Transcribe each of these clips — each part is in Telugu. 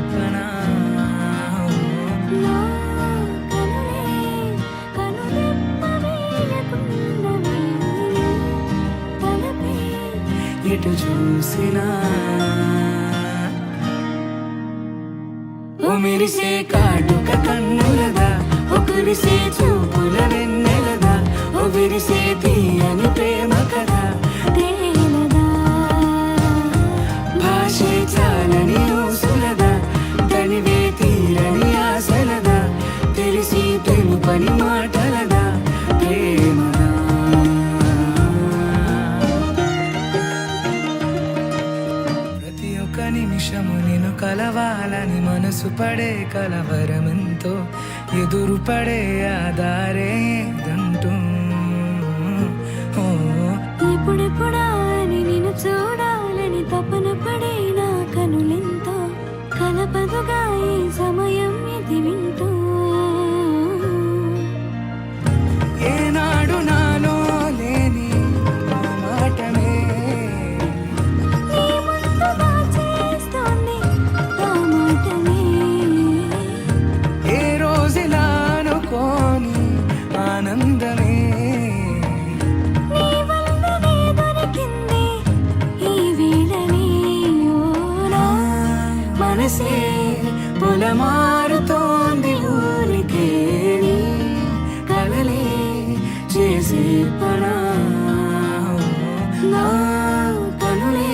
పనా ఎటు చూసినా ఓ మెరిసే కాటుక కన్నులదా ఓ కురిసే చూపుల వెన్నెలదా ఓ విరిసే తీయని ప్రేమ కదా తేలదా భాషే చాలని ఊసులదా తనివే తీరని ఆశలదా తెలిసి తెలుపని మాటలదా ప్రేమదా ప్రతి ఒక్క నిమిషము నేను కలవాలని మనసు పడే కలవరమెంతో ఎదురు పడే ఆధారేదంటూ ఎప్పుడెప్పుడాని నిన్ను చూడాలని తపన పడే నా కనులెంతో కలపదుగా ఈ సమయం ఇది వింటూ ఏనాడు నాలో లేని మాటమే నీ ముందుగా చేస్తోంది ఆ మాటనే ఏ రోజులా అనుకోని ఆనందమే నీ వల్లనే దొరికింది ఈ వేళనే ఓ నా మనసే పొలమారుతోంది ఊరికే నీ కలలే చేసే పనా నా కనులే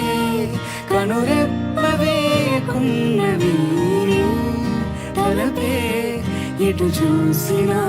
కనురెప్పవేకున్నవి తలపే ఎటు చూసినా